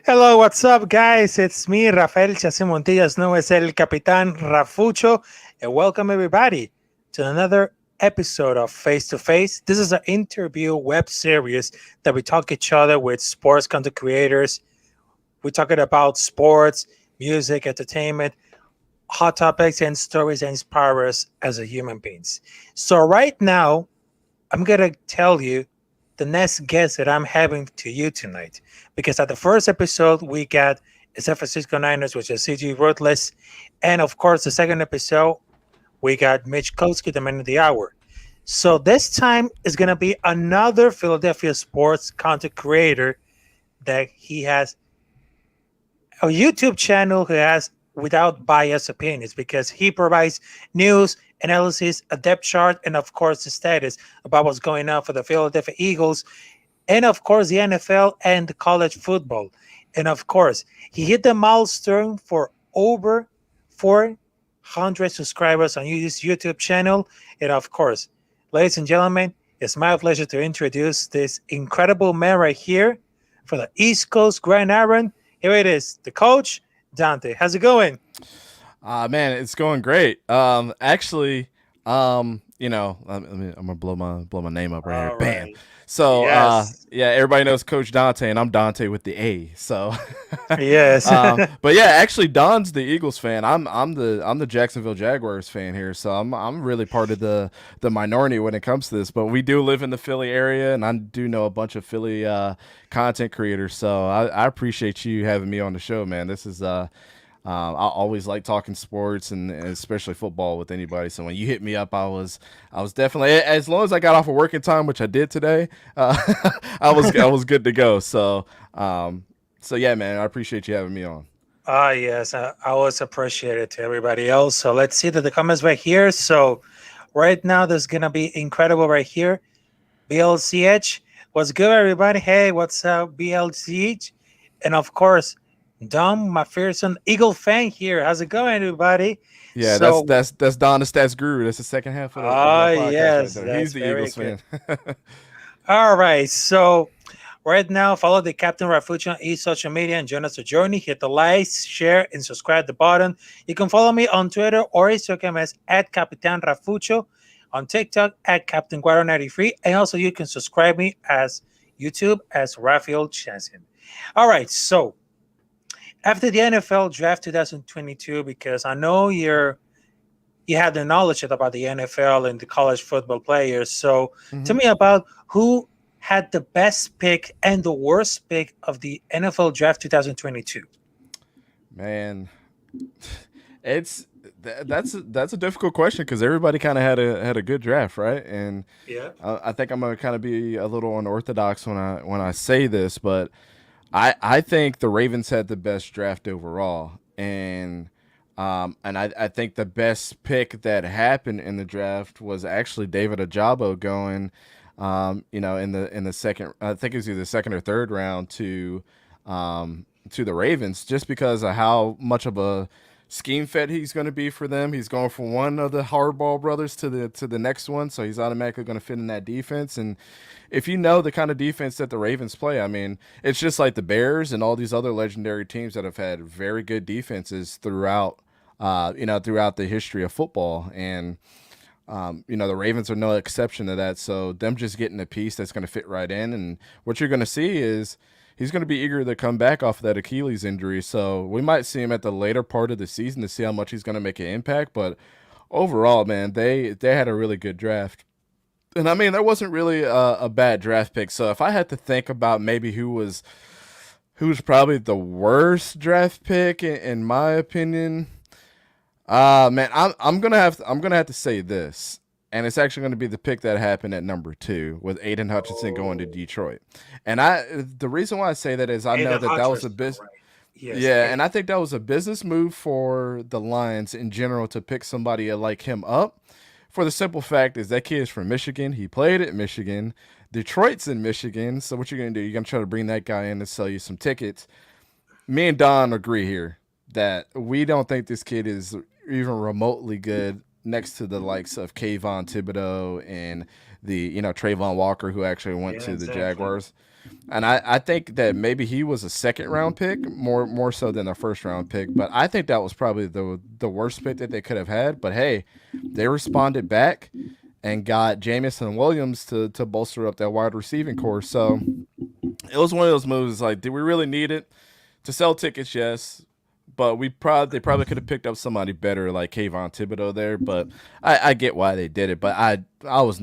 Hello, what's up, guys? It's me, Rafael Chacin Montillas, known as El Capitán Rafucho, and welcome everybody to another episode of Face to Face. This is an interview web series that we talk each other with sports content creators. We're talking about sports, music, entertainment, hot topics, and stories that inspire us as a human beings. So right now, I'm gonna tell you the next guest that I'm having to you tonight. Because at the first episode we got San Francisco Niners, which is CG Ruthless, and of course the second episode we got Mitch Koski, the man of the hour. So this time is gonna be another Philadelphia sports content creator that he has a YouTube channel who has without bias opinions because he provides news, analysis, a depth chart, and of course the status about what's going on for the Philadelphia Eagles, and of course the NFL and the college football. And of course, he hit the milestone for over 400 subscribers on his YouTube channel. And of course, ladies and gentlemen, it's my pleasure to introduce this incredible man right here for the East Coast Gridiron. Here it is, the coach, Dante. How's it going? Man, it's going great. I'm gonna blow my name up right here. All Bam. right. So, Yes. yeah, everybody knows Coach Dante, and I'm Dante with the A. So, Yes. but yeah, actually, Don's the Eagles fan. I'm the Jacksonville Jaguars fan here. So I'm really part of the minority when it comes to this. But we do live in the Philly area, and I do know a bunch of Philly content creators. So I appreciate you having me on the show, man. This is I always like talking sports and especially football with anybody. So when you hit me up, I was definitely, as long as I got off of working time, which I did today, I was good to go. So yeah, man, I appreciate you having me on. Yes. I always appreciate it to everybody else. So let's see the comments right here. So right now, there's going to be incredible right here. BLCH. What's good, everybody? Hey, what's up, BLCH? And of course, Dom McPherson, Eagle fan here. How's it going, everybody? Yeah, that's So, that's that's Don the Stats Guru. That's the second half of our podcast right yes, there. He's that's the very Eagles good. fan. All right. So, right now, follow the Captain Rafucho on each social media and join us a journey. Hit the like, share, and subscribe at the button. You can follow me on Twitter or Instagram as at Capitán Rafucho, on TikTok at Captain Guaro 93, and also you can subscribe me as YouTube as Rafael Chacin. All right. So, after the NFL draft 2022, because I know you have the knowledge about the NFL and the college football players. So tell hmm me about who had the best pick and the worst pick of the NFL draft 2022. Man, it's that's a difficult question because everybody kind of had a good draft, right? And Yeah. I think I'm gonna kind of be a little unorthodox when I say this, but I think the Ravens had the best draft overall, and I think the best pick that happened in the draft was actually David Ajabo going, in the second, I think it was either the second or third round to the Ravens, just because of how much of a scheme fit he's going to be for them. He's going from one of the Hardball brothers to the next one, so he's automatically going to fit in that defense. And if you know the kind of defense that the Ravens play, I mean, it's just like the Bears and all these other legendary teams that have had very good defenses throughout the history of football. And the Ravens are no exception to that. So them just getting a piece that's going to fit right in, and what you're going to see is he's going to be eager to come back off of that Achilles injury. So we might see him at the later part of the season to see how much he's going to make an impact. But overall, man, they had a really good draft. And I mean, there wasn't really a bad draft pick. So if I had to think about maybe who's probably the worst draft pick in my opinion, man, I'm gonna have to say this, and it's actually gonna be the pick that happened at number two with Aiden Hutchinson going to Oh, Detroit. And the reason why I say that is I know Aiden that was a Hutcherson, business. right? Yes, Yeah, Aiden. and I think that was a business move for the Lions in general to pick somebody like him up. For the simple fact is that kid is from Michigan. He played at Michigan. Detroit's in Michigan. So what you're gonna do? You're gonna try to bring that guy in to sell you some tickets. Me and Don agree here that we don't think this kid is even remotely good next to the likes of Kayvon Thibodeau and Trayvon Walker, who actually went Yeah, to the exactly. Jaguars. And I think that maybe he was a second round pick, more so than a first round pick. But I think that was probably the worst pick that they could have had. But hey, they responded back and got Jamison Williams to bolster up that wide receiving core. So it was one of those moves like, did we really need it? To sell tickets, yes. But they probably could have picked up somebody better like Kayvon Thibodeau there. But I get why they did it. But I was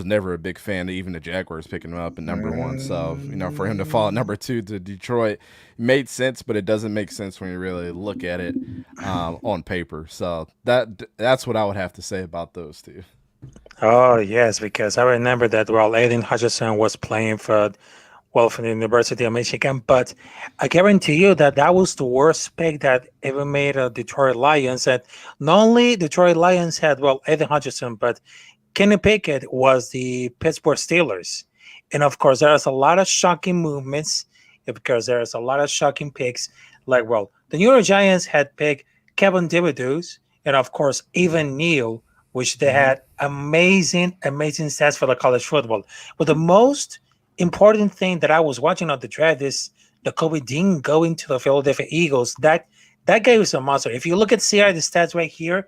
never a big fan of even the Jaguars picking him up at number one. So, for him to fall at Mm, number two to Detroit made sense, but it doesn't make sense when you really look at it on paper. So that's what I would have to say about those two. oh yes, because I remember that Aiden Hutchinson was playing for the University of Michigan, but I guarantee you that that was the worst pick that ever made a Detroit Lions. And not only Detroit Lions had Aiden Hutchinson, but Kenny Pickett was the Pittsburgh Steelers. And of course, there's a lot of shocking movements because there's a lot of shocking picks. Like, the New York Giants had picked Kevin Thibodeau and, of course, Evan Neal, which they Mm-hmm. had amazing stats for the college football. But the most important thing that I was watching on the draft is the Kobe Dean going to the Philadelphia Eagles. That guy was a monster. If you look at CI, the stats right here,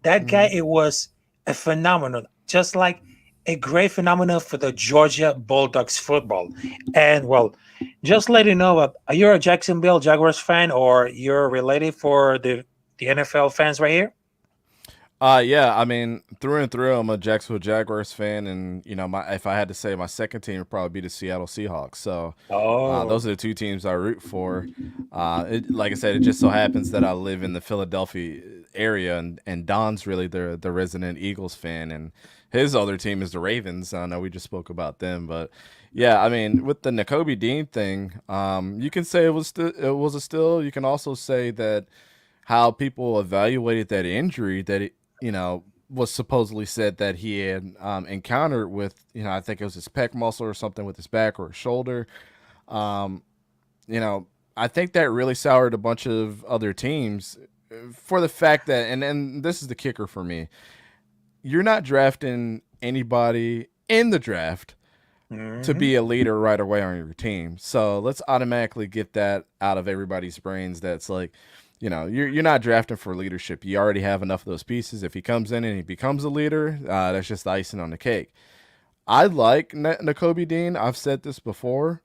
that guy, Mm-hmm. it was a phenomenon, just like a great phenomenon for the Georgia Bulldogs football. And just let you know, are you a Jacksonville Jaguars fan or you're related for the NFL fans right here? Yeah, I mean, through and through, I'm a Jacksonville Jaguars fan, and my if I had to say my second team would probably be the Seattle Seahawks. So, Oh, those are the two teams I root for. Like I said, it just so happens that I live in the Philadelphia area, and Don's really the resident Eagles fan, and his other team is the Ravens. I know we just spoke about them, but yeah, I mean, with the N'Kobe Dean thing, you can say it was a still. You can also say that how people evaluated that injury that was supposedly said that he had encountered with I think it was his pec muscle or something with his back or his shoulder. Um, you know, I think that really soured a bunch of other teams for the fact that and this is the kicker for me. You're not drafting anybody in the draft to hmm, be a leader right away on your team. So let's automatically get that out of everybody's brains. That's like, you're not drafting for leadership. You already have enough of those pieces. If he comes in and he becomes a leader, that's just the icing on the cake. I like N'Kobe Dean. I've said this before,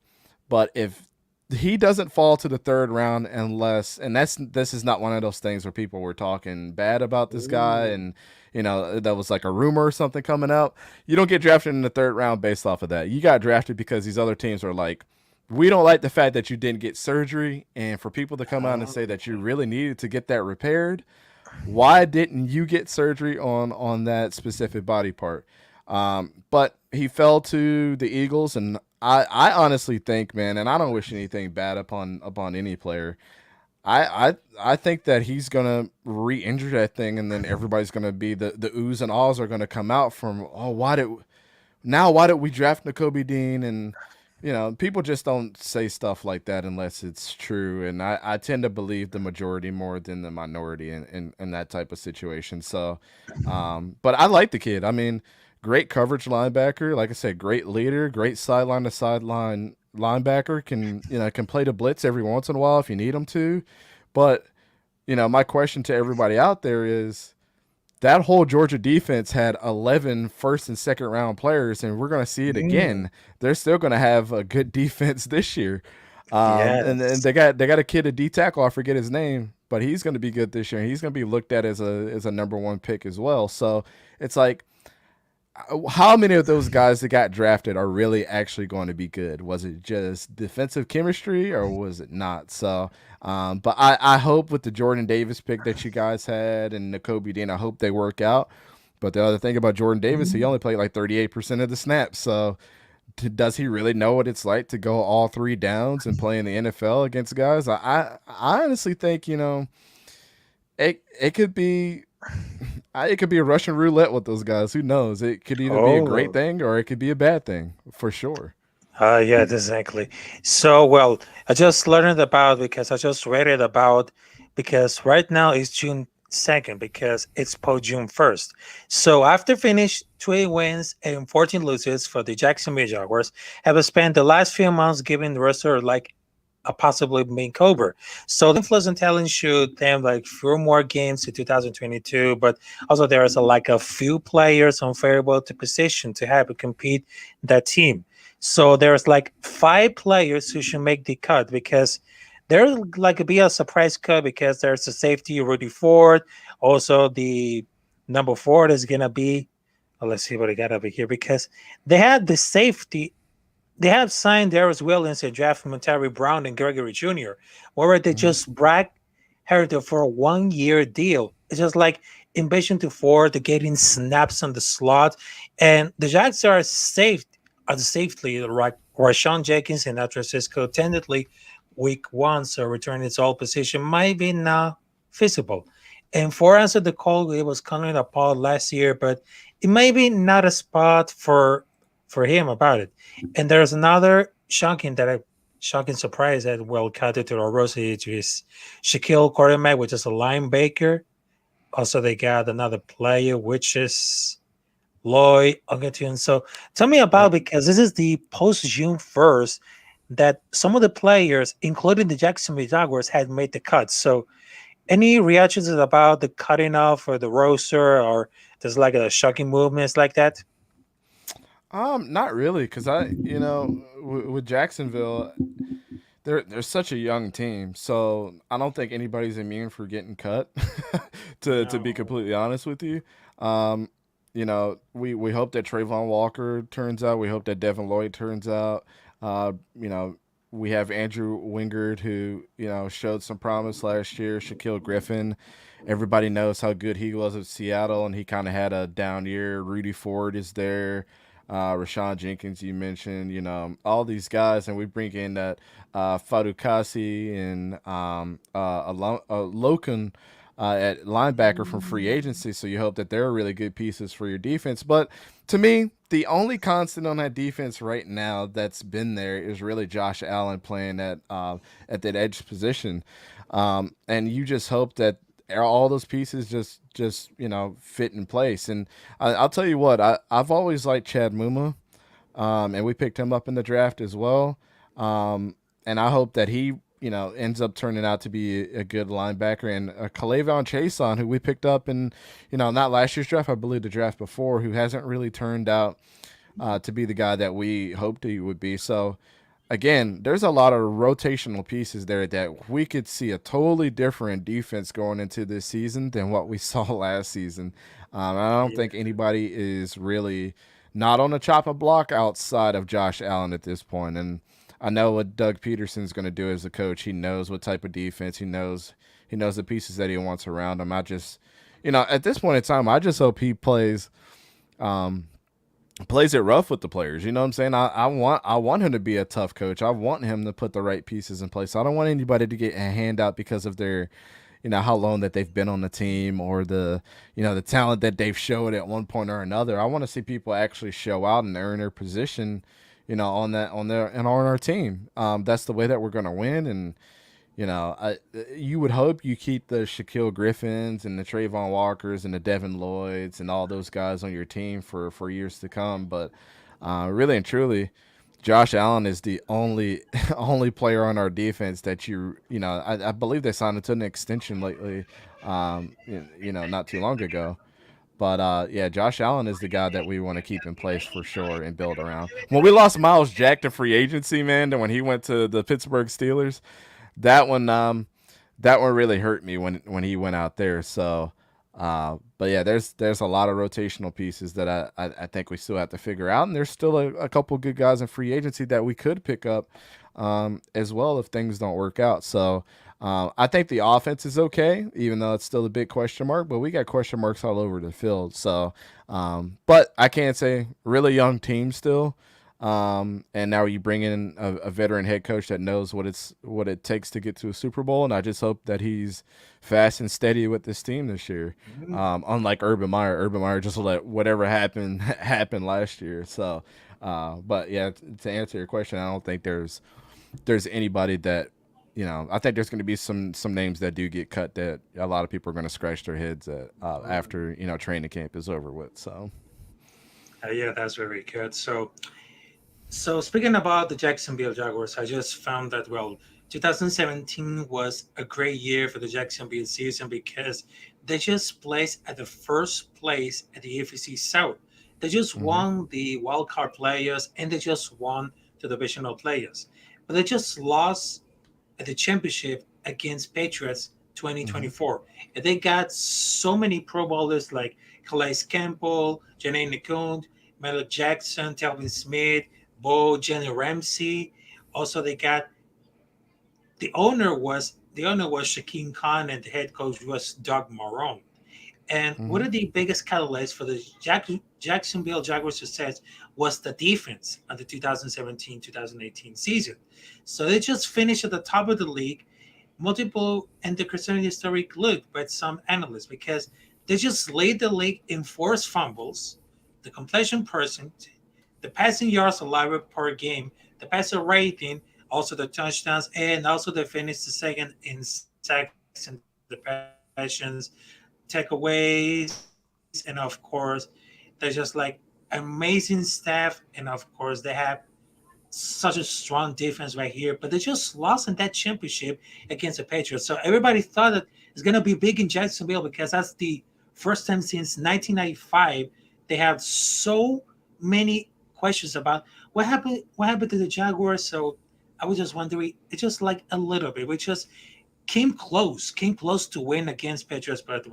but if he doesn't fall to the third round unless, and this is not one of those things where people were talking bad about this guy ooh, and that was like a rumor or something coming out. You don't get drafted in the third round based off of that. You got drafted because these other teams are like, we don't like the fact that you didn't get surgery, and for people to come out and say that you really needed to get that repaired, why didn't you get surgery on that specific body part? But he fell to the Eagles, and I honestly think, man, and I don't wish anything bad upon any player. I think that he's gonna re-injure that thing, and then everybody's gonna be the oohs and ahs are gonna come out from, oh, why did we draft N'Kobe Dean? And people just don't say stuff like that unless it's true, and I tend to believe the majority more than the minority in that type of situation. So, but I like the kid. I mean, great coverage linebacker. Like I said, great leader, great sideline to sideline linebacker. Can play the blitz every once in a while if you need him to. But my question to everybody out there is, that whole Georgia defense had 11 first and second round players, and we're going to see it mm, again. They're still going to have a good defense this year. And yes. they got a kid, a D tackle, I forget his name, but he's going to be good this year. And he's going to be looked at as a number one pick as well. So it's like, how many of those guys that got drafted are really actually going to be good? Was it just defensive chemistry or was it not? So, but I hope with the Jordan Davis pick that you guys had and the Kobe Dean, I hope they work out. But the other thing about Jordan Davis, he Mm. only played like 38% of the snaps. So, does he really know what it's like to go all three downs and play in the NFL against guys? I honestly think it could be it could be a Russian roulette with those guys. Who knows? It could either be a great Oh, thing or it could be a bad thing for sure. yeah, exactly. So, I just learned about because I just read it about because right now it's June. second because it's post June 1st. So after finish 20 wins and 14 losses for the Jacksonville Jaguars, have spent the last few months giving the roster like a possibly makeover. So the influence and talent should them like few more games to 2022, but also there is like a few players unfavorable to position to have to compete that team. So there's like five players who should make the cut because there's like be a surprise cut because there's a safety Rudy Ford. Also the number four is gonna be let's see what I got over here because they had the safety they have signed Darius Williams and draft Montari Brown and Gregory Jr. Where they Mhm. just brag Heritage for a 1 year deal. It's just like ambition to four, the getting snaps on the slot, and the Jags are safe as safely like Rashawn Jenkins and Nathan Cisco tentatively week 1, so returning its all position might be not feasible. And for answer the call, it was coming apart last year, but it may be not a spot for him about it. And there's another shocking surprise that will cut it to the Rossi to his Shaquille quarterback, which is a linebacker. Also, they got another player, which is Lloyd Augustine. So tell me Yep. about because this is the post June 1st that some of the players, including the Jacksonville Jaguars, had made the cut. So any reactions about the cutting off or the roster or there's like a shocking movements like that? Not really, because with Jacksonville, they're such a young team, so I don't think anybody's immune for getting cut. To be No. completely honest with you, um, we hope that Trayvon Walker turns out. We hope that Devin Lloyd turns out. Uh, you know, we have Andrew Wingard who showed some promise last year. Shaquille Griffin, everybody knows how good he was at Seattle, and he kind of had a down year. Rudy Ford is there. Rashawn Jenkins, you mentioned, all these guys, and we bring in that Fadukasi and Loken at linebacker from free agency. So you hope that they're really good pieces for your defense. But to me, the only constant on that defense right now that's been there is really Josh Allen playing at that edge position, and you just hope that all those pieces just fit in place. And I'll tell you what, I've always liked Chad Muma, and we picked him up in the draft as well. And I hope that he ends up turning out to be a good linebacker. And Kalavon Chason, who we picked up in not last year's draft, I believe the draft before, who hasn't really turned out to be the guy that we hoped he would be. So again, there's a lot of rotational pieces there that we could see a totally different defense going into this season than what we saw last season. I don't think anybody is really not on the chopping block outside of Josh Allen at this point. And I know what Doug Peterson's going to do as a coach. He knows what type of defense he knows the pieces that he wants around him. I just, at this point in time, I just hope he um, plays it rough with the players. You know what I'm saying? I want him to be a tough coach. I want him to put the right pieces in place. I don't want anybody to get a handout because of their, how long that they've been on the team or the talent that they've showed at one point or another. I want to see people actually show out and earn their position, on our team. That's the way that we're going to win. And you would hope you keep the Shaquille Griffins and the Trayvon Walkers and the Devin Lloyds and all those guys on your team for years to come. But really and truly, Josh Allen is the only only player on our defense that I believe they signed him to an extension lately, not too long ago. But yeah, Josh Allen is the guy that we want to keep in place for sure and build around. When we lost Miles Jack to free agency, man, and when he went to the Pittsburgh Steelers, that one really hurt me when he went out there. So, but yeah, there's a lot of rotational pieces that I think we still have to figure out, and there's still a couple good guys in free agency that we could pick up as well if things don't work out. So. I think the offense is okay, even though it's still a big question mark. But we got question marks all over the field. So, but I can't say really young team still. And now you bring in a veteran head coach that knows what it takes to get to a Super Bowl, and I just hope that he's fast and steady with this team this year. Unlike Urban Meyer just let whatever happen happen last year. So, but yeah, to answer your question, I don't think there's anybody that I think there's going to be some names that do get cut that a lot of people are going to scratch their heads at after training camp is over with. So Yeah, that's very good. So speaking about the Jacksonville Jaguars, I just found that 2017 was a great year for the Jacksonville season because they just placed at the first place at the AFC South. They just hmm won the wild card players and they just won the divisional players, but they just lost at the championship against Patriots hmm 2024. And they got so many Pro Bowlers like Calais Campbell, Janae Nakund, Melo Jackson, Telvin Smith, Bo, Jenny Ramsey. Also, they got the owner was Shaquem Khan and the head coach was Doug Marrone. And one hmm of the biggest catalysts for the Jacksonville Jaguars' success was the defense of the 2017-2018 season. So they just finished at the top of the league, multiple and the concerning historic look by some analysts because they just led the league in forced fumbles, the completion percent, the passing yards allowed per game, the passer rating, also the touchdowns, and also they finished the second in sacks and the passions, takeaways, and of course, they're just like amazing staff, and of course they have such a strong defense right here, but they just lost in that championship against the Patriots. So everybody thought that it's gonna be big in Jacksonville because that's the first time since 1995 they have so many questions about what happened to the Jaguars. So I was just wondering, it's just like a little bit. We just came close to win against Patriots, but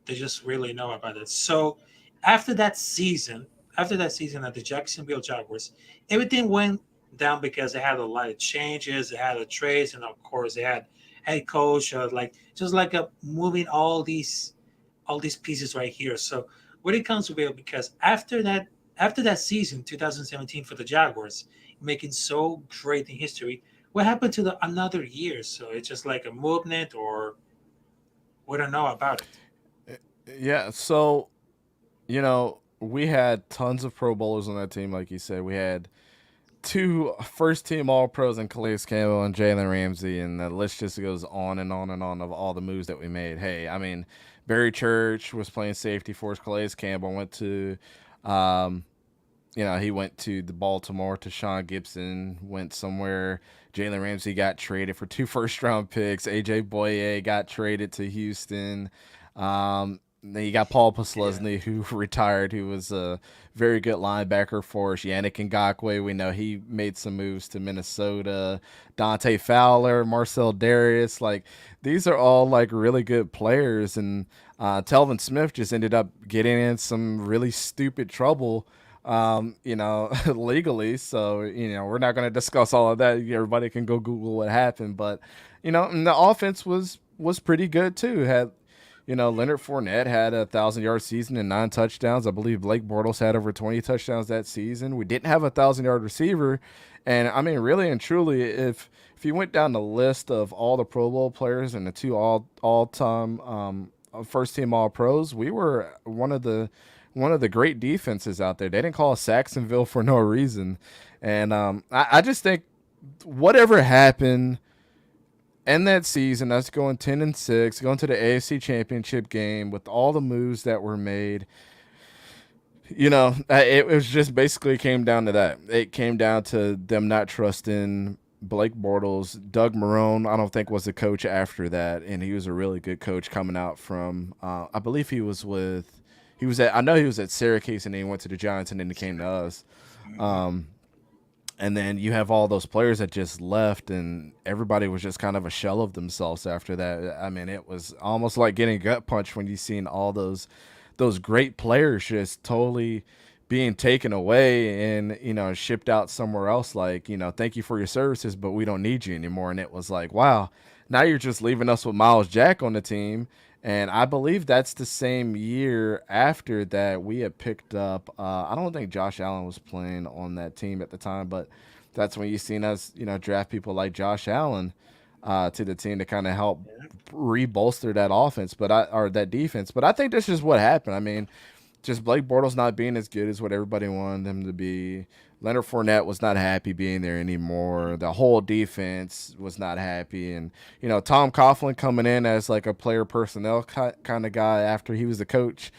they just really know about it. So after that season, after that season at the Jacksonville Jaguars, everything went down because they had a lot of changes, they had a trades, and of course they had head coach, like just like moving all these pieces right here. So when it comes to Bill, because after that season, 2017 for the Jaguars, making so great in history, what happened to the another year? So it's just like a movement, or we don't know about it. yeah. So we had tons of Pro Bowlers on that team, like you said. We had two first team All Pros in Calais Campbell and Jalen Ramsey, and the list just goes on and on and on of all the moves that we made. Hey, I mean, Barry Church was playing safety for us. Calais Campbell went to, um, he went to the Baltimore. To Sean Gibson went somewhere. Jalen Ramsey got traded for two first round picks. AJ Boye got traded to Houston. Then you got Paul Yeah. Posluszny, who retired, who was a very good linebacker for us. Yannick Ngakwe, we know he made some moves to Minnesota. Dante Fowler, Marcel Darius, like these are all like really good players. And Telvin Smith just ended up getting in some really stupid trouble, legally. So we're not going to discuss all of that. Everybody can go Google what happened, but and the offense was pretty good too. Had Leonard Fournette had 1,000-yard season and 9 touchdowns. I believe Blake Bortles had over 20 touchdowns that season. We didn't have a 1,000-yard receiver, and I mean, really and truly, if you went down the list of all the Pro Bowl players and the two all time first team All Pros, we were one of the great defenses out there. They didn't call us Saxonville for no reason, and I just think whatever happened end that season, us going 10-6, going to the AFC Championship game with all the moves that were made. It was just basically came down to that. It came down to them not trusting Blake Bortles. Doug Marrone, I don't think was a coach after that, and he was a really good coach coming out from. I believe he was with. He was at. I know he was at Syracuse, and then he went to the Giants, and then he came to us. Mhm. Um, and then you have all those players that just left, and everybody was just kind of a shell of themselves after that. I mean, it was almost like getting gut punched when you seen all those great players just totally being taken away and shipped out somewhere else. Like thank you for your services, but we don't need you anymore. And it was like, wow, now you're just leaving us with Miles Jack on the team. And I believe that's the same year after that we had picked up. I don't think Josh Allen was playing on that team at the time, but that's when you seen us, draft people like Josh Allen to the team to kind of help Yeah. rebolster that offense, or that defense. But I think that's just what happened. I mean, just Blake Bortles not being as good as what everybody wanted him to be. Leonard Fournette was not happy being there anymore. The whole defense was not happy, and Tom Coughlin coming in as like a player personnel kind of guy after he was the coach.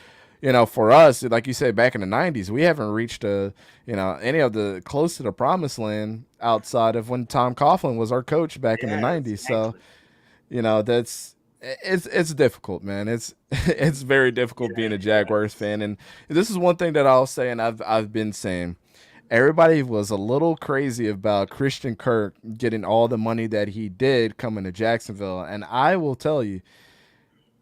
For us, like you said, back in the '90s, we haven't reached any of the close to the promised land outside of when Tom Coughlin was our coach back in the Yeah, '90s. So exactly. that's it's difficult, man. It's it's very difficult being Yeah, a yeah. Jaguars fan, and this is one thing that I'll say, and I've been saying. Everybody was a little crazy about Christian Kirk getting all the money that he did coming to Jacksonville, and I will tell you,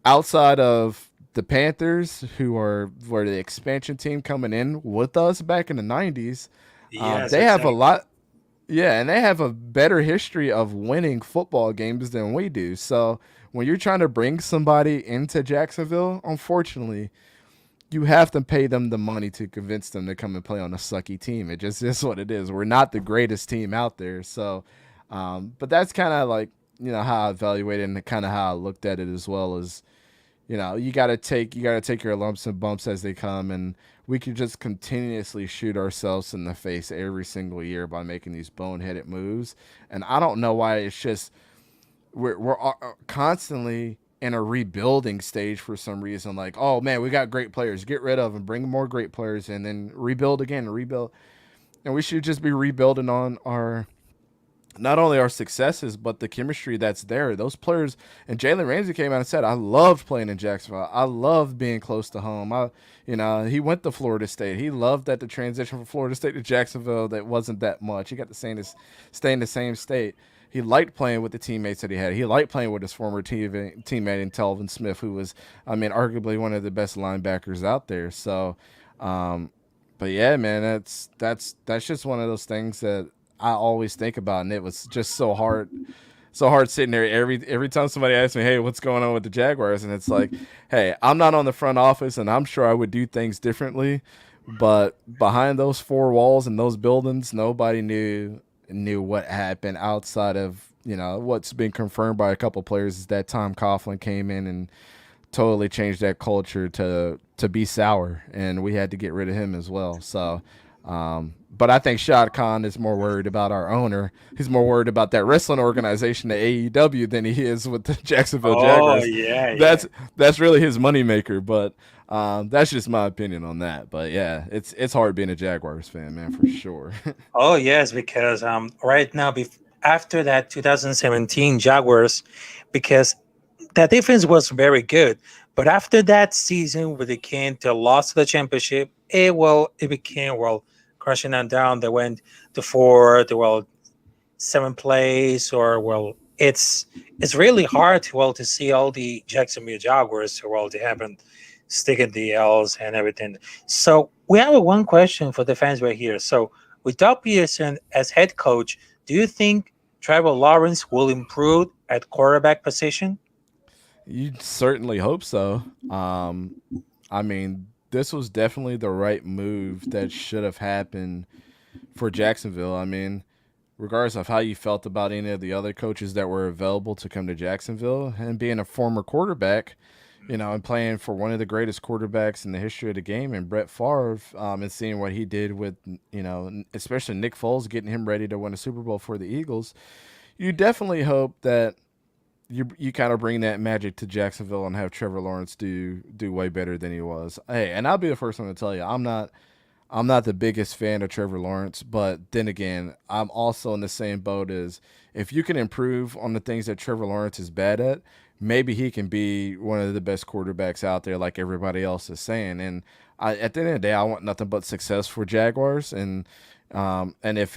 outside of the Panthers, who were the expansion team coming in with us back in the '90s, Yes, they have a exactly. lot. Yeah, and they have a better history of winning football games than we do. So when you're trying to bring somebody into Jacksonville, unfortunately, you have to pay them the money to convince them to come and play on a sucky team. It just is what it is. We're not the greatest team out there. So, but that's kind of like, how I evaluated and kind of how I looked at it, as well as, you got to take your lumps and bumps as they come, and we can just continuously shoot ourselves in the face every single year by making these boneheaded moves. And I don't know why it's just we're constantly in a rebuilding stage for some reason. Like, oh man, we got great players, get rid of them, bring more great players, and then rebuild again, rebuild. And we should just be rebuilding on our not only our successes but the chemistry that's there. Those players, and Jalen Ramsey came out and said, "I loved playing in Jacksonville. I loved being close to home. He went to Florida State. He loved that the transition from Florida State to Jacksonville that wasn't that much. He got to stay in the same state. He liked playing with the teammates that he had. He liked playing with his former teammate in Telvin Smith, who was, I mean, arguably one of the best linebackers out there. So, um, but yeah, man, that's just one of those things that I always think about, and it was just so hard sitting there every time somebody asks me, "Hey, what's going on with the Jaguars?" And it's like, "Hey, I'm not on the front office, and I'm sure I would do things differently, but behind those four walls and those buildings, nobody knew what happened outside of what's been confirmed by a couple players is that Tom Coughlin came in and totally changed that culture to be sour, and we had to get rid of him as well. So, but I think Shad Khan is more worried about our owner. He's more worried about that wrestling organization, the AEW, than he is with the Jacksonville Oh, Jaguars. yeah, yeah. That's really his moneymaker. But that's just my opinion on that. But yeah, it's hard being a Jaguars fan, man, for sure. Oh, yes, because right now, after that 2017 Jaguars, because that defense was very good. But after that season, when they came to loss to the championship, it became crashing on down. They went to fourth, seventh place, or it's really hard to see all the Jacksonville Jaguars they haven't sticking the L's and everything. So we have one question for the fans right here. So with Doug Peterson as head coach, do you think Trevor Lawrence will improve at quarterback position? You certainly hope so. I mean, this was definitely the right move that should have happened for Jacksonville. I mean, regardless of how you felt about any of the other coaches that were available to come to Jacksonville, and being a former quarterback, and playing for one of the greatest quarterbacks in the history of the game, and Brett Favre, and seeing what he did with, especially Nick Foles, getting him ready to win a Super Bowl for the Eagles, you definitely hope that you kind of bring that magic to Jacksonville and have Trevor Lawrence do way better than he was. Hey, and I'll be the first one to tell you, I'm not the biggest fan of Trevor Lawrence, but then again, I'm also in the same boat as if you can improve on the things that Trevor Lawrence is bad at, maybe he can be one of the best quarterbacks out there, like everybody else is saying. And at the end of the day, I want nothing but success for Jaguars, and if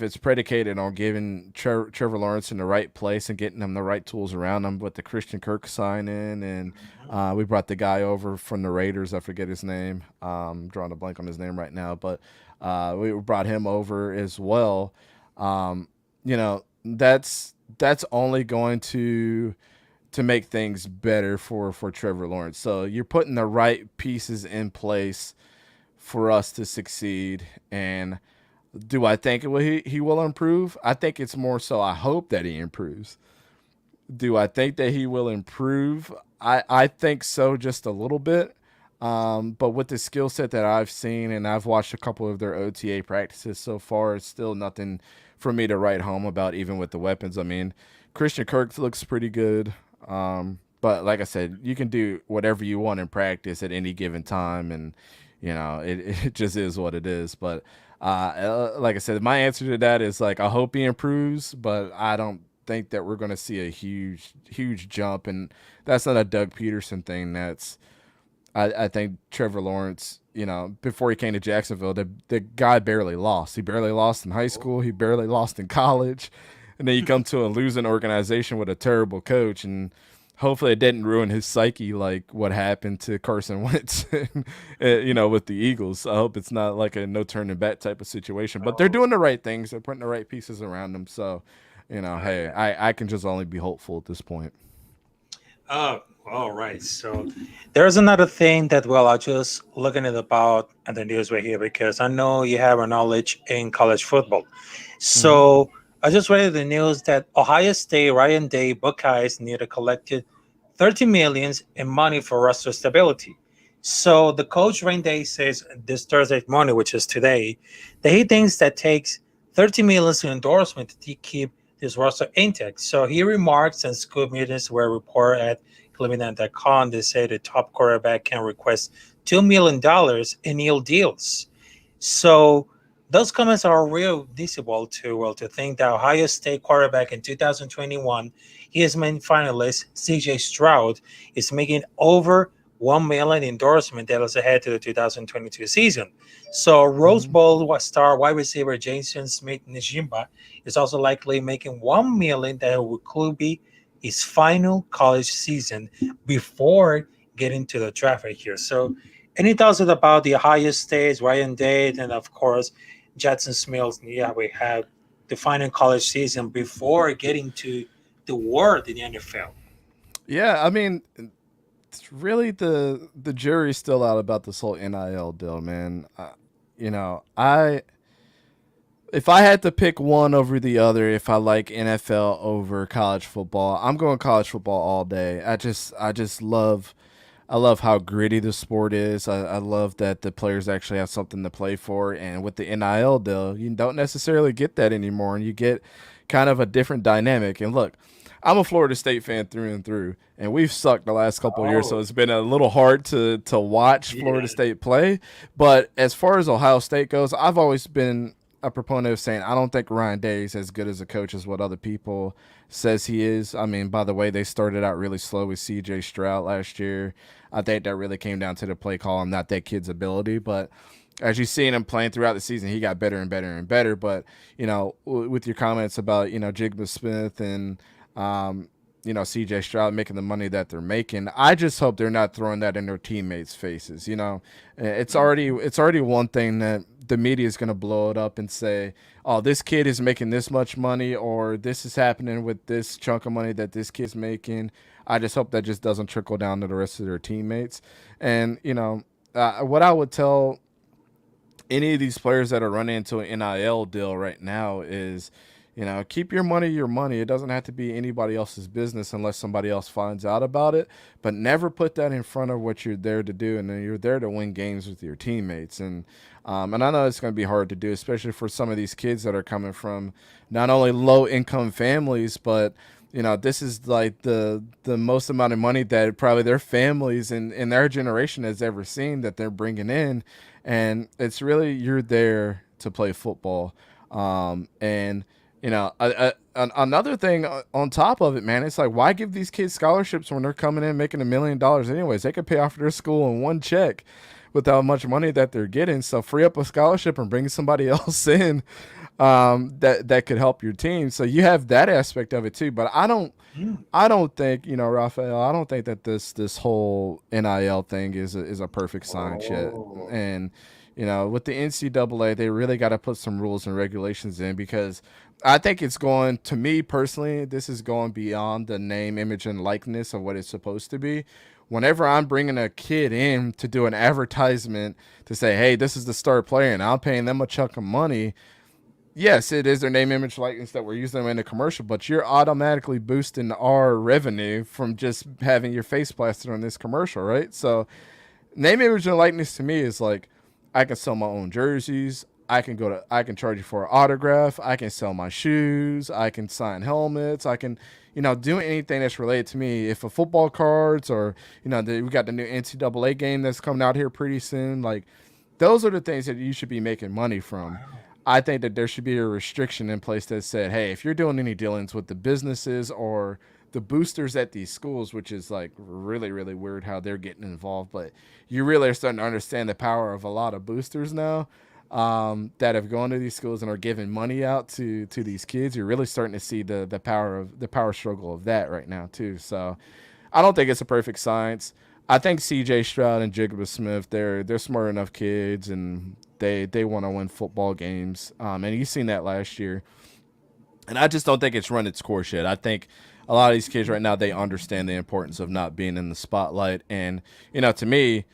it's predicated on giving Trevor Lawrence in the right place and getting him the right tools around him with the Christian Kirk sign in, and Mhm. we brought the guy over from the Raiders. I forget his name. Drawing a blank on his name right now, but we brought him over as well. That's only going to make things better for Trevor Lawrence. So you're putting the right pieces in place for us to succeed. And do I think he will improve? I think it's more so I hope that he improves. Do I think that he will improve? I think so, just a little bit. But with the skill set that I've seen, and I've watched a couple of their OTA practices so far, it's still nothing for me to write home about, even with the weapons. I mean, Christian Kirk looks pretty good. But like I said, you can do whatever you want in practice at any given time, and it just is what it is. But like I said, my answer to that is like I hope he improves, but I don't think that we're going to see a huge jump, and that's not a Doug Peterson thing. I think Trevor Lawrence, before he came to Jacksonville, the guy barely lost. He barely lost in high school. He barely lost in college. And then you come to a losing organization with a terrible coach, and hopefully it didn't ruin his psyche like what happened to Carson Wentz, with the Eagles. I hope it's not like a no turning back type of situation. But they're doing the right things. They're putting the right pieces around them. So, hey, I can just only be hopeful at this point. Oh, all right. So there's another thing that, well, I just looking at about at the news right here because I know you have a knowledge in college football. Mm-hmm. So I just read the news that Ohio State Ryan Day Buckeyes need to collected 30 millions in money for roster stability. So the coach Ryan Day says this Thursday morning, which is today, that he thinks that takes 30 millions in endorsement to keep this roster intact. So he remarks, and Scoop Meetings were reported at Cleveland.com. They say the top quarterback can request $2 million in nil deals. So those comments are real visible to think that Ohio State quarterback in 2021, his main finalist CJ Stroud is making over 1 million endorsement that was ahead to the 2022 season. So Rose Mm-hmm. Bowl star wide receiver Jason Smith Njimba is also likely making 1 million that could be his final college season before getting to the draft right here. So any thoughts about the Ohio State, Ryan Day, and of course Jackson Smith? Yeah, we have the final college season before getting to the world in the NFL. Yeah, I mean, it's really the jury's still out about this whole NIL deal, man. I if I had to pick one over the other, if I like NFL over college football, I'm going college football all day. I just love I love how gritty the sport is. I love that the players actually have something to play for, and with the NIL deal, you don't necessarily get that anymore, and you get kind of a different dynamic. And look, I'm a Florida State fan through and through, and we've sucked the last couple of years, so Oh, it's been a little hard to watch Florida yeah. State play. But as far as Ohio State goes, I've always been a proponent of saying I don't think Ryan Day is as good as a coach as what other people says he is. I mean, by the way, they started out really slow with C.J. Stroud last year. I think that really came down to the play call and not that kid's ability, but as you've seen him playing throughout the season, he got better and better and better. But with your comments about Jigba Smith and C.J. Stroud making the money that they're making, I just hope they're not throwing that in their teammates' faces. It's already one thing that the media is going to blow it up and say, "Oh, this kid is making this much money," or "This is happening with this chunk of money that this kid's making." I just hope that just doesn't trickle down to the rest of their teammates. And what I would tell any of these players that are running into an NIL deal right now is, keep your money your money. It doesn't have to be anybody else's business unless somebody else finds out about it. But never put that in front of what you're there to do, and then you're there to win games with your teammates. And I know it's going to be hard to do, especially for some of these kids that are coming from not only low income families, but this is like the most amount of money that probably their families and their generation has ever seen that they're bringing in, and it's really you're there to play football, and another thing on top of it, man, it's like why give these kids scholarships when they're coming in making $1 million anyways? They could pay off their school in one check with how much money that they're getting. So free up a scholarship and bring somebody else in that could help your team. So you have that aspect of it too. But Mm. I don't think Rafael. I don't think that this whole NIL thing is a perfect science yet. Oh, And with the NCAA, they really got to put some rules and regulations in because I think it's going. To me personally, this is going beyond the name, image, and likeness of what it's supposed to be. Whenever I'm bringing a kid in to do an advertisement to say, "Hey, this is the star player," and I'm paying them a chunk of money, yes, it is their name, image, likeness that we're using them in the commercial, but you're automatically boosting our revenue from just having your face plastered on this commercial, right? So name, image, and likeness to me is like I can sell my own jerseys. I can charge you for an autograph. I can sell my shoes. I can sign helmets. I can, do anything that's related to me. If a football cards or, we got the new NCAA game that's coming out here pretty soon. Like, those are the things that you should be making money from. Wow. I think that there should be a restriction in place that said, hey, if you're doing any dealings with the businesses or the boosters at these schools, which is like really, really weird how they're getting involved, but you really are starting to understand the power of a lot of boosters now, that have gone to these schools and are giving money out to these kids. You're really starting to see the power struggle of that right now too. So I don't think it's a perfect science. I think C.J. Stroud and Jacob Smith, they're smart enough kids, and they want to win football games. And you've seen that last year. And I just don't think it's run its course yet. I think a lot of these kids right now, they understand the importance of not being in the spotlight. And to me,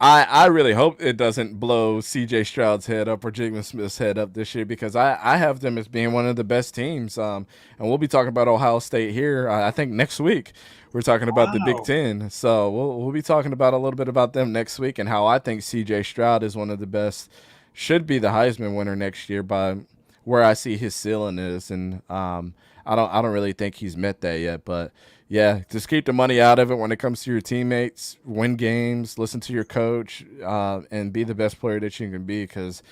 I really hope it doesn't blow C.J. Stroud's head up or Jacob Smith's head up this year, because I have them as being one of the best teams. And we'll be talking about Ohio State here. I think next week we're talking about the Big Wow. Ten. So we'll be talking about a little bit about them next week and how I think C.J. Stroud is one of the best, should be the Heisman winner next year by where I see his ceiling is. And I don't really think he's met that yet, but yeah, just keep the money out of it when it comes to your teammates. Win games, listen to your coach, and be the best player that you can be. Because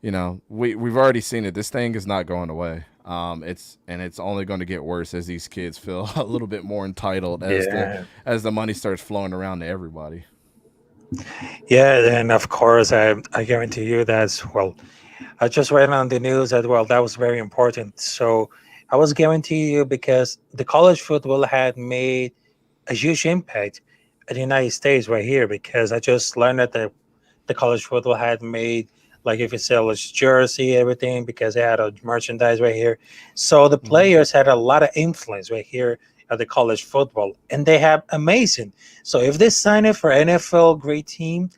we've already seen it. This thing is not going away. It's only going to get worse as these kids feel a little bit more entitled Yeah. as the money starts flowing around to everybody. Yeah, and of course, I guarantee you that's, well, I just read on the news that, well, that was very important. So I was guarantee you, because the college football had made a huge impact in the United States right here, because I just learned that the college football had made, like, if you sell a jersey, everything, because they had a merchandise right here. So the Hmm. players had a lot of influence right here at the college football, and they have amazing. So if they sign it for NFL great team,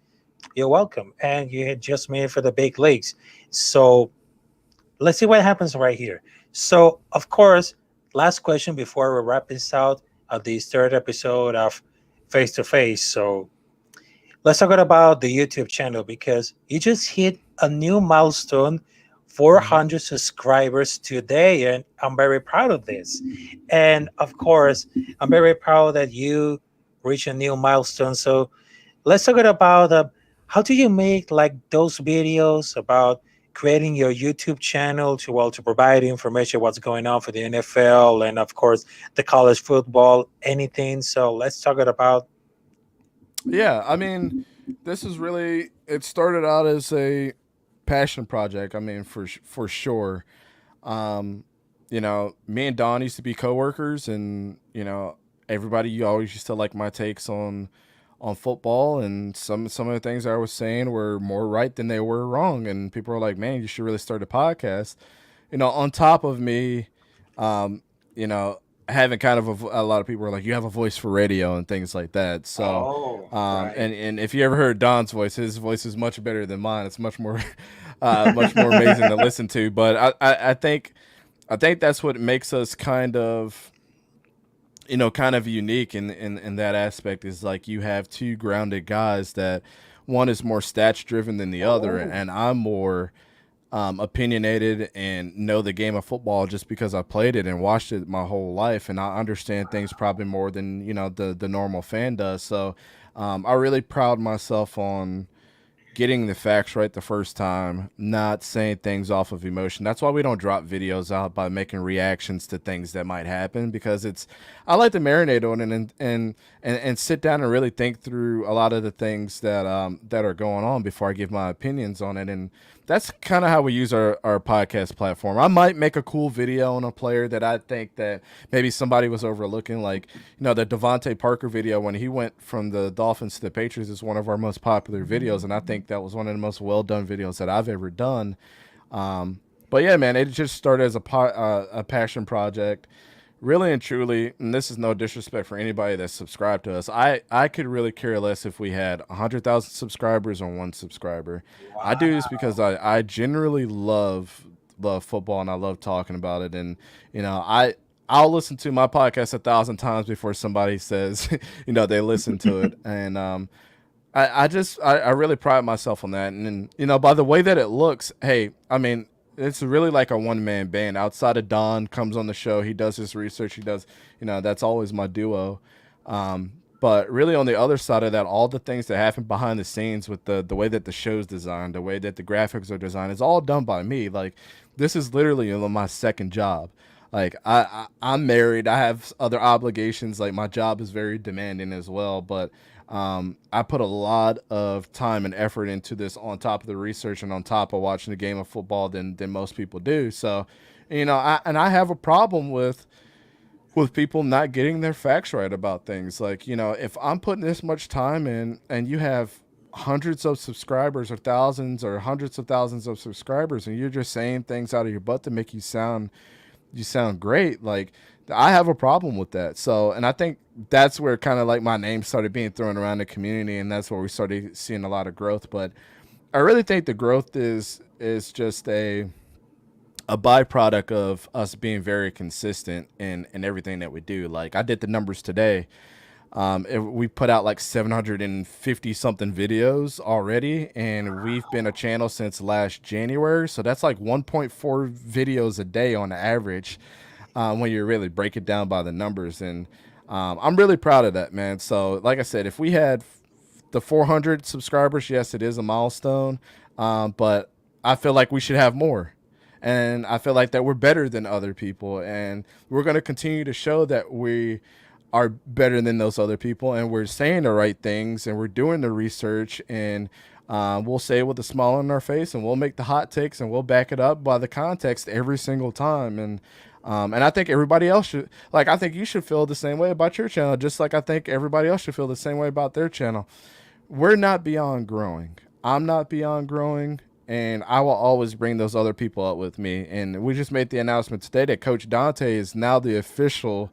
you're welcome, and you had just made it for the big leagues. So let's see what happens right here. So, of course, last question before we wrap this out of this third episode of Face to Face. So, let's talk about the YouTube channel, because you just hit a new milestone, Hmm. 400 subscribers today, and I'm very proud of this. And of course, I'm very proud that you reach a new milestone. So, let's talk about how do you make like those videos about creating your YouTube channel to, well, to provide information what's going on for the NFL and of course the college football, anything. So let's talk about. Yeah, I mean, this is really, it started out as a passion project. I mean, for sure. Um, me and Don used to be coworkers, and everybody, you always used to like my takes on football, and some of the things I was saying were more right than they were wrong, and people were like, "Man, you should really start a podcast." On top of me, um, you know, having kind of a lot of people were like, "You have a voice for radio" and things like that. So, Oh, right. and if you ever heard Don's voice, his voice is much better than mine. It's much more, much more amazing to listen to. But I think that's what makes us kind of unique in that aspect, is like you have two grounded guys that one is more stats driven than the other, Oh, and I'm more opinionated and know the game of football just because I played it and watched it my whole life, and I understand things probably more than the normal fan does. So I really proud myself on getting the facts right the first time, not saying things off of emotion. That's why we don't drop videos out by making reactions to things that might happen, because I like to marinate on it and sit down and really think through a lot of the things that are going on before I give my opinions on it. And that's kind of how we use our podcast platform. I might make a cool video on a player that I think that maybe somebody was overlooking, like the Devontae Parker video when he went from the Dolphins to the Patriots is one of our most popular videos, and I think that was one of the most well done videos that I've ever done. But yeah, man, it just started as a passion project, really and truly. And this is no disrespect for anybody that's subscribed to us. I could really care less if we had 100,000 subscribers or one subscriber. I do this because wow. I generally love football, and I love talking about it. And I'll listen to my podcast 1,000 times before somebody says they listen to it. And I really pride myself on that, and by the way that it looks, hey, I mean, it's really like a one man band. Outside of Don comes on the show, he does his research, he does, that's always my duo. But really, on the other side of that, all the things that happen behind the scenes with the way that the show's designed, the way that the graphics are designed, is all done by me. Like, this is literally my second job. Like, I'm married. I have other obligations. Like, my job is very demanding as well. But I put a lot of time and effort into this on top of the research and on top of watching the game of football than most people do. So, I have a problem with people not getting their facts right about things. Like, if I'm putting this much time in and you have hundreds of subscribers or thousands or hundreds of thousands of subscribers and you're just saying things out of your butt to make you sound great, like, I have a problem with that. So, and I think that's where kind of like my name started being thrown around the community, and that's where we started seeing a lot of growth. But I really think the growth is just a byproduct of us being very consistent in everything that we do. Like, I did the numbers today. We put out like 750 something videos already, and we've been a channel since last January. So that's like 1.4 videos a day on average, when you really break it down by the numbers. And I'm really proud of that, man. So, like I said, if we had the 400 subscribers, yes, it is a milestone, but I feel like we should have more. And I feel like that we're better than other people, and we're going to continue to show that we are better than those other people, and we're saying the right things, and we're doing the research, and we'll say it with a smile on our face, and we'll make the hot takes, and we'll back it up by the context every single time. And I think everybody else should, like, I think you should feel the same way about your channel, just like I think everybody else should feel the same way about their channel. We're not beyond growing. I'm not beyond growing, and I will always bring those other people up with me. And we just made the announcement today that Coach Dante is now the official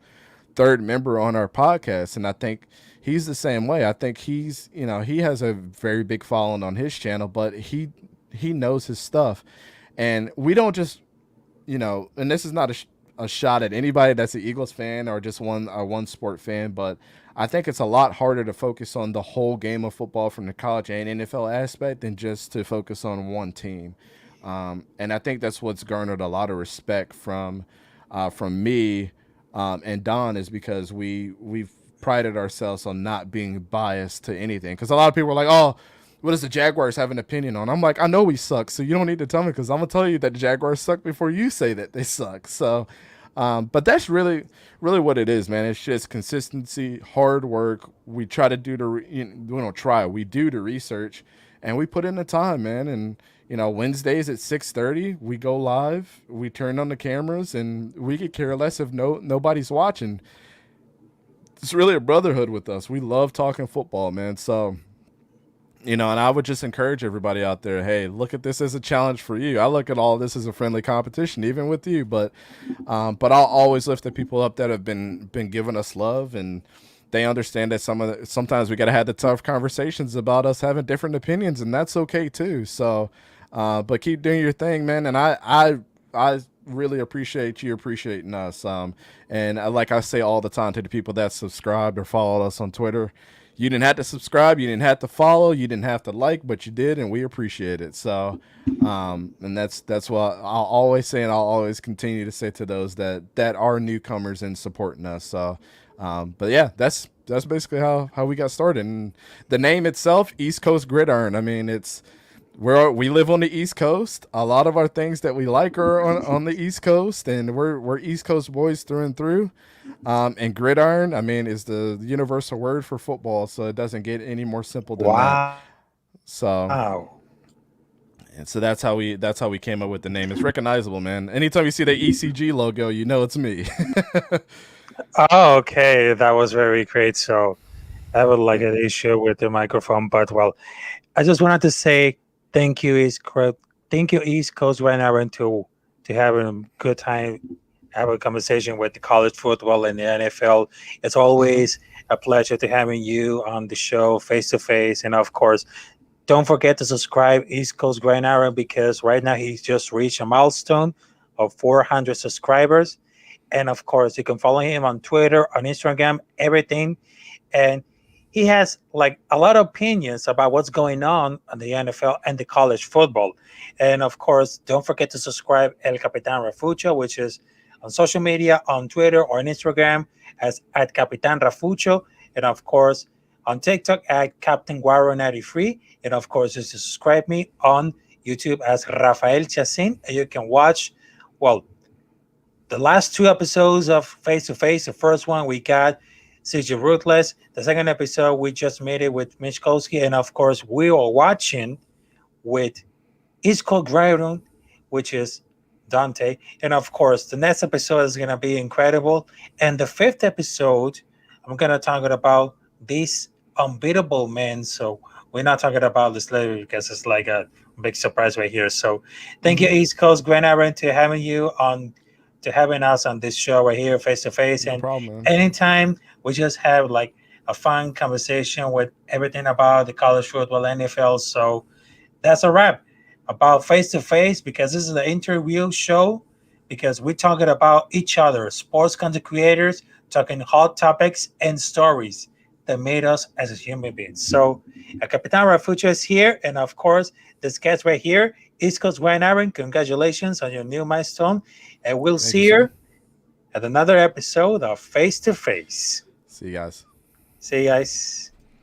third member on our podcast, and I think he's the same way. I think he has a very big following on his channel, but he knows his stuff, and we don't just, and this is not a shot at anybody that's an Eagles fan or just one sport fan, but I think it's a lot harder to focus on the whole game of football from the college and NFL aspect than just to focus on one team. And I think that's what's garnered a lot of respect from me, and Don, is because we've prided ourselves on not being biased to anything. Because a lot of people are like, "Oh, what does the Jaguars have an opinion on?" I'm like, "I know we suck, so you don't need to tell me, because I'm gonna tell you that the Jaguars suck before you say that they suck." So, but that's really, really what it is, man. It's just consistency, hard work. We try to do we do the research, and we put in the time, man. And Wednesdays at 6:30, we go live. We turn on the cameras, and we could care less if nobody's watching. It's really a brotherhood with us. We love talking football, man. So, and I would just encourage everybody out there, hey, look at this as a challenge for you. I look at all this as a friendly competition, even with you. But I'll always lift the people up that have been giving us love, and they understand that sometimes we got to have the tough conversations about us having different opinions, and that's okay too. So, but keep doing your thing, man. And I really appreciate you appreciating us. And like I say all the time to the people that subscribed or followed us on Twitter, you didn't have to subscribe, you didn't have to follow, you didn't have to like, but you did, and we appreciate it. So, and that's what I'll always say, and I'll always continue to say to those that are newcomers and supporting us. So, but yeah, that's basically how we got started. And the name itself, East Coast Gridiron. I mean, we live on the East Coast. A lot of our things that we like are on the East Coast, and we're East Coast boys through and through. And gridiron, I mean, is the universal word for football, so it doesn't get any more simple than that. So, and so that's how we came up with the name. It's recognizable, man. Anytime you see the ECG logo, you know it's me. Oh, okay, that was very great. So I would like an issue with the microphone, but well, I just wanted to say thank you, thank you, East Coast Gridiron, to having a good time, have a conversation with the college football and the NFL. It's always a pleasure to having you on the show face to face, and of course, don't forget to subscribe East Coast Gridiron, because right now he's just reached a milestone of 400 subscribers. And of course, you can follow him on Twitter, on Instagram, everything. And he has like a lot of opinions about what's going on in the NFL and the college football. And of course, don't forget to subscribe El Capitán Rafucho, which is on social media, on Twitter or on Instagram as at Capitán Rafucho. And of course, on TikTok at Captain Guaro 93. And of course, just subscribe me on YouTube as Rafael Chacin. And you can watch, well, the last two episodes of Face to Face. The first one we got CJ Ruthless. The second episode we just made it with Mitch Kolsky, and of course we are watching with East Coast Gridiron, which is Dante, and of course the next episode is gonna be incredible. And the fifth episode, I'm gonna talk about these unbeatable men. So we're not talking about this later because it's like a big surprise right here. So thank you, Mm-hmm. East Coast Gridiron, to having you on to having us on this show right here face to face. No And problem, man. anytime we just have like a fun conversation with everything about the college football NFL. So that's a wrap about face to face because this is the interview show because we're talking about each other, sports content creators, talking hot topics and stories that made us as a human beings. So, Capitan Rafucho is here, and of course, this guest right here, East Coast Ryan Aaron. Congratulations on your new milestone, and we'll Thank you, see sir. you at another episode of Face to Face. See you guys. See you guys.